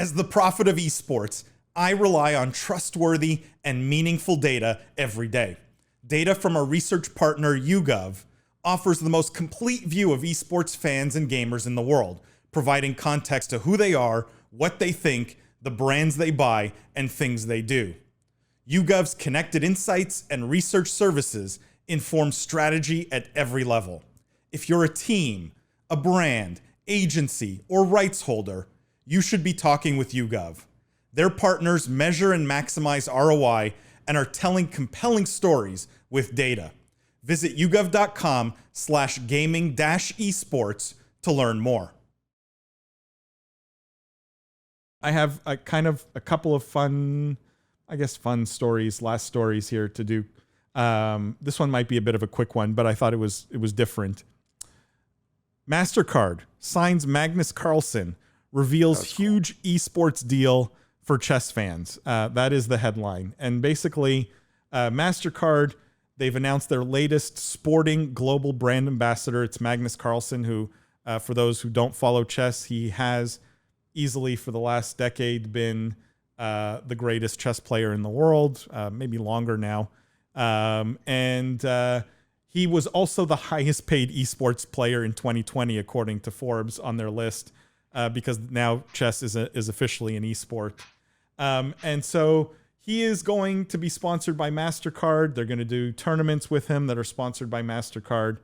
As the prophet of esports, I rely on trustworthy and meaningful data every day. Data from our research partner YouGov offers the most complete view of esports fans and gamers in the world, providing context to who they are, what they think, the brands they buy, and things they do. YouGov's connected insights and research services inform strategy at every level. If you're a team, a brand, agency, or rights holder, you should be talking with YouGov. Their partners measure and maximize ROI and are telling compelling stories with data. Visit yougov.com/gaming-esports to learn more. I have a couple of fun stories, last stories here to do. This one might be a bit of a quick one, but I thought it was different. Mastercard signs Magnus Carlsen, reveals huge esports deal for chess fans. That is the headline. And basically, Mastercard, they've announced their latest sporting global brand ambassador. It's Magnus Carlsen, who, for those who don't follow chess, he has easily for the last decade been the greatest chess player in the world, maybe longer now. He was also the highest paid esports player in 2020, according to Forbes on their list, because now chess is officially an esport. And so he is going to be sponsored by Mastercard. They're going to do tournaments with him that are sponsored by Mastercard.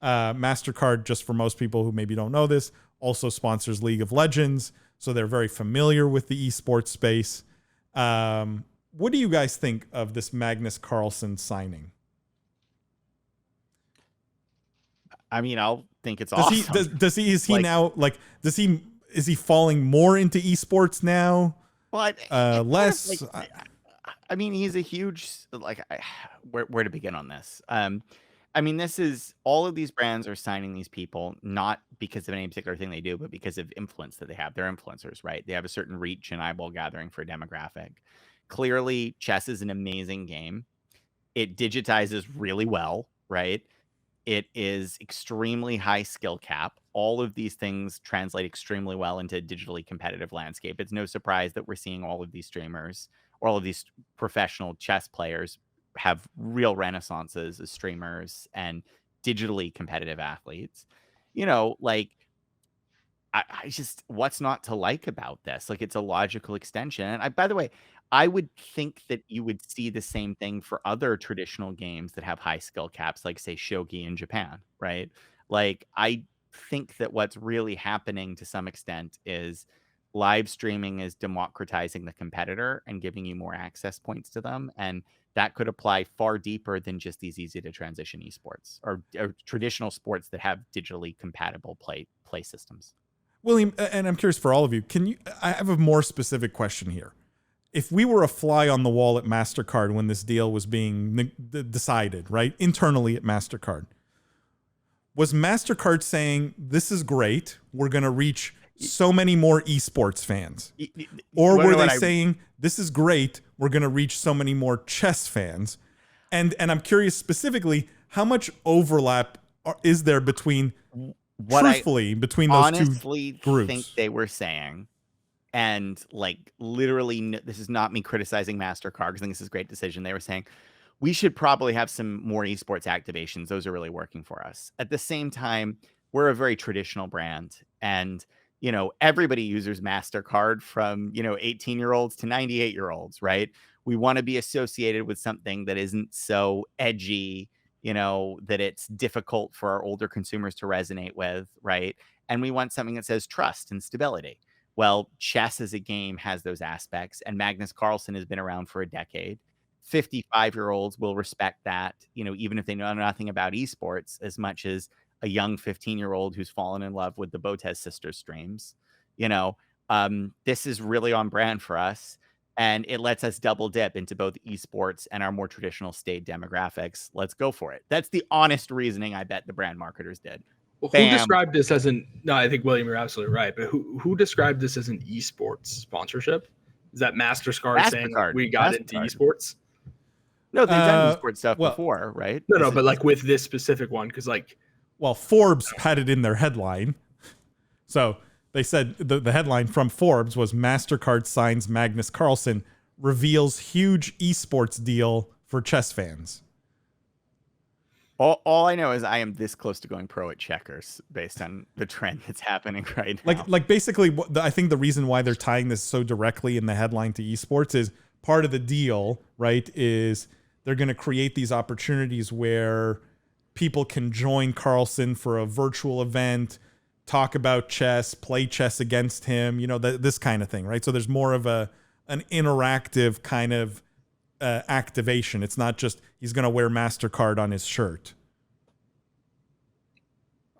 Mastercard, just for most people who maybe don't know this, also sponsors League of Legends. So they're very familiar with the esports space. What do you guys think of this Magnus Carlsen signing? I mean, I'll think it's awesome. Is he falling more into esports now? But less. I mean, he's a huge, where to begin on this? I mean, this is, all of these brands are signing these people not because of any particular thing they do, but because of influence that they have. They're influencers, right? They have a certain reach and eyeball gathering for a demographic. Clearly, chess is an amazing game. It digitizes really well, right? It is extremely high skill cap. All of these things translate extremely well into a digitally competitive landscape. It's no surprise that we're seeing all of these streamers, or all of these professional chess players, have real renaissances as streamers and digitally competitive athletes. You know, like, I just, what's not to like about this? Like, it's a logical extension. And by the way, I would think that you would see the same thing for other traditional games that have high skill caps, like, say, shogi in Japan, right? Like, I think that what's really happening to some extent is live streaming is democratizing the competitor and giving you more access points to them. And that could apply far deeper than just these easy to transition esports or traditional sports that have digitally compatible play systems. William, and I'm curious for all of you, I have a more specific question here. If we were a fly on the wall at MasterCard when this deal was being decided, right, internally at MasterCard, was MasterCard saying, this is great, we're going to reach so many more esports fans? Or were they saying, this is great, we're going to reach so many more chess fans? And I'm curious specifically, how much overlap is there between, between those two groups? I think they were saying, and like literally, this is not me criticizing MasterCard, because I think this is a great decision. They were saying, we should probably have some more esports activations. Those are really working for us. At the same time, we're a very traditional brand, and you know, everybody uses MasterCard from, 18-year-olds to 98-year-olds, right? We want to be associated with something that isn't so edgy, that it's difficult for our older consumers to resonate with, right? And we want something that says trust and stability. Well, chess as a game has those aspects, and Magnus Carlsen has been around for a decade. 55-year-olds will respect that, even if they know nothing about esports, as much as a young 15-year-old who's fallen in love with the Botez sisters streams. This is really on brand for us, and it lets us double dip into both esports and our more traditional staid demographics. Let's go for it. That's the honest reasoning I bet the brand marketers did. Well, who described this as no, I think, William, you're absolutely right. But who described this as an esports sponsorship? Is that Mastercard saying we got into esports? No, they've done esports stuff before, right? No, but like with this specific one, because like, well, Forbes had it in their headline, so they said the headline from Forbes was Mastercard signs Magnus Carlsen, reveals huge esports deal for chess fans. All I know is I am this close to going pro at checkers based on the trend that's happening right now. Like basically, I think the reason why they're tying this so directly in the headline to esports is part of the deal, right? Is they're going to create these opportunities where people can join Carlsen for a virtual event, talk about chess, play chess against him, this kind of thing, right? So there's more of an interactive kind of activation. It's not just he's going to wear MasterCard on his shirt.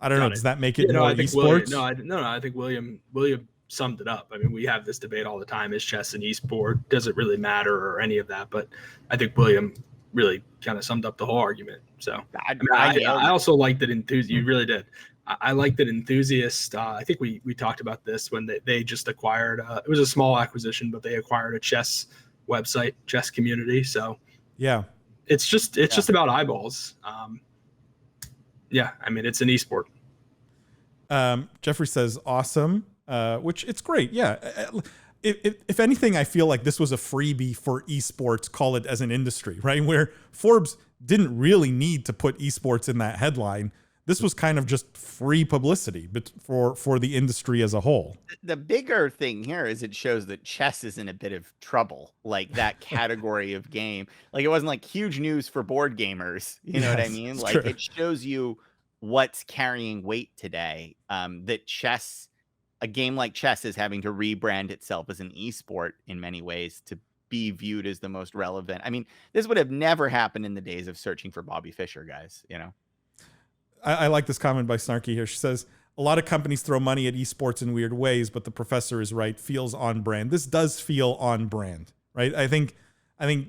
I don't know. Does that make it more esports? I think William summed it up. I mean, we have this debate all the time. Is chess an esport? Does it really matter or any of that? But I think William really kind of summed up the whole argument. So I also like that enthusiast. You really did. I like that enthusiast. I think we talked about this when they just acquired. It was a small acquisition, but they acquired a chess website, chess community. So yeah, it's just about eyeballs. Yeah, I mean, it's an esport. Jeffrey says awesome, which it's great. Yeah. If anything, I feel like this was a freebie for esports, call it as an industry, right? Where Forbes didn't really need to put esports in that headline. This was kind of just free publicity, but for the industry as a whole. The bigger thing here is it shows that chess is in a bit of trouble, like that category of game. Like it wasn't like huge news for board gamers. You know what I mean? Like it shows you what's carrying weight today. That chess, a game like chess, is having to rebrand itself as an esport in many ways to be viewed as the most relevant. I mean, this would have never happened in the days of searching for Bobby Fischer, guys, I like this comment by Snarky here. She says, a lot of companies throw money at esports in weird ways, but the professor is right. Feels on brand. This does feel on brand, right? I think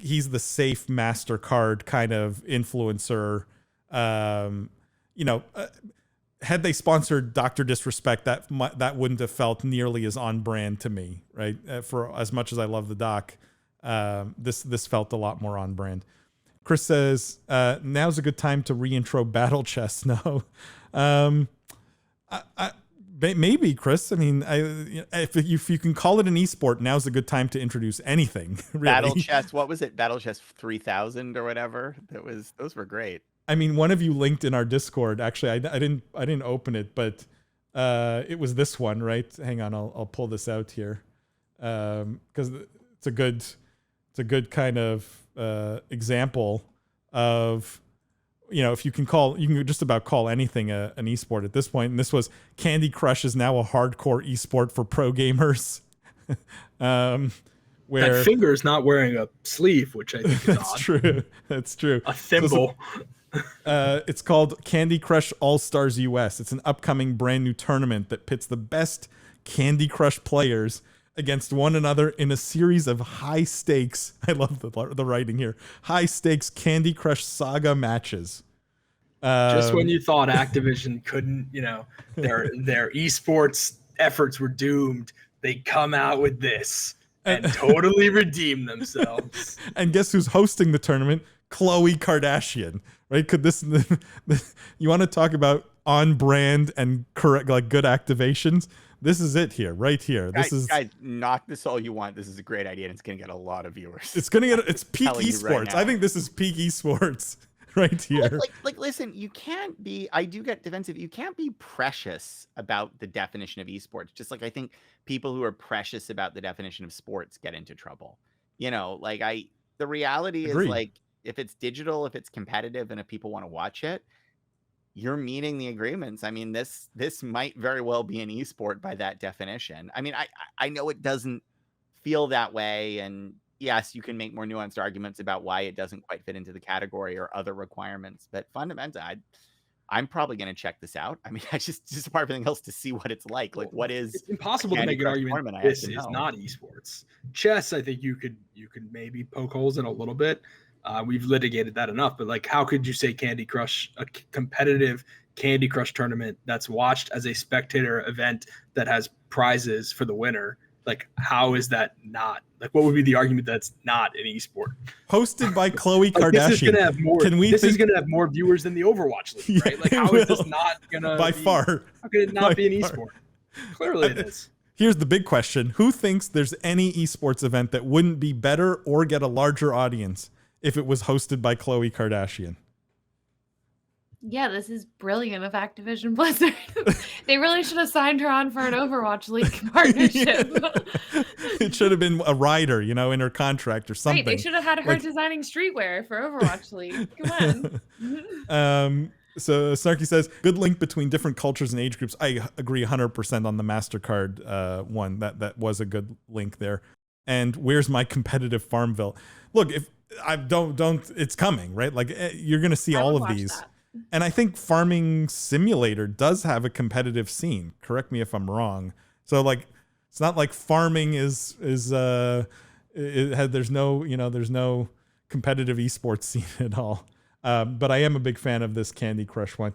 he's the safe MasterCard kind of influencer. Had they sponsored Dr. Disrespect, that wouldn't have felt nearly as on brand to me, right? For as much as I love the doc, this felt a lot more on brand. Chris says, now's a good time to reintro Battle Chess. No. Maybe, Chris. I mean, if you can call it an esport, now's a good time to introduce anything. Really. Battle Chess, what was it? Battle Chess 3000 or whatever? Those were great. I mean, one of you linked in our Discord. Actually, I didn't open it, but it was this one, right? Hang on, I'll pull this out here, because it's a good kind of example of, if you can just about call anything an esport at this point. And this was Candy Crush is now a hardcore esport for pro gamers. Where that finger is not wearing a sleeve, which I think is that's odd. That's true. A thimble. It's called Candy Crush All-Stars US. It's an upcoming brand new tournament that pits the best Candy Crush players against one another in a series of high stakes. I love the writing here. High stakes Candy Crush saga matches. Just when you thought Activision couldn't, their esports efforts were doomed, they come out with this and totally redeem themselves. And guess who's hosting the tournament? Khloe Kardashian, right? Could this, you want to talk about on brand and correct, like good activations? This is it here, right here. Guys, knock this all you want. This is a great idea, and it's going to get a lot of viewers. It's peak esports. Right, I think this is peak esports right here. Listen, you can't be, I do get defensive. You can't be precious about the definition of esports. Just like I think people who are precious about the definition of sports get into trouble. The reality is like, if it's digital, if it's competitive, and if people want to watch it, you're meeting the agreements. I mean, this might very well be an esport by that definition. I mean, I know it doesn't feel that way. And yes, you can make more nuanced arguments about why it doesn't quite fit into the category or other requirements. But fundamentally, I'm probably going to check this out. I mean, I just apart from everything else to see what it's like. Like, what is? It's impossible to make an argument this is not esports. Chess, I think you could maybe poke holes in a little bit. We've litigated that enough, but like, how could you say Candy Crush, a competitive Candy Crush tournament that's watched as a spectator event that has prizes for the winner? Like, how is that not? Like, what would be the argument that's not an esport? Hosted by Khloe Kardashian. This is gonna have more. Is going to have more viewers than the Overwatch League, right? Like, how is this not gonna? Far. How could it not be an esport? Clearly it is. Here's the big question. Who thinks there's any esports event that wouldn't be better or get a larger audience if it was hosted by Khloe Kardashian? Yeah, this is brilliant of Activision Blizzard. They really should have signed her on for an Overwatch League partnership. It should have been a rider, in her contract or something. Right, they should have had her designing streetwear for Overwatch League. Come on. So Snarky says, good link between different cultures and age groups. I agree 100% on the Mastercard one. That was a good link there. And where's my competitive Farmville? Look, if I don't, it's coming, right? Like you're going to see all of these. That. And I think Farming Simulator does have a competitive scene. Correct me if I'm wrong. So like, it's not like farming there's no competitive esports scene at all. But I am a big fan of this Candy Crush one.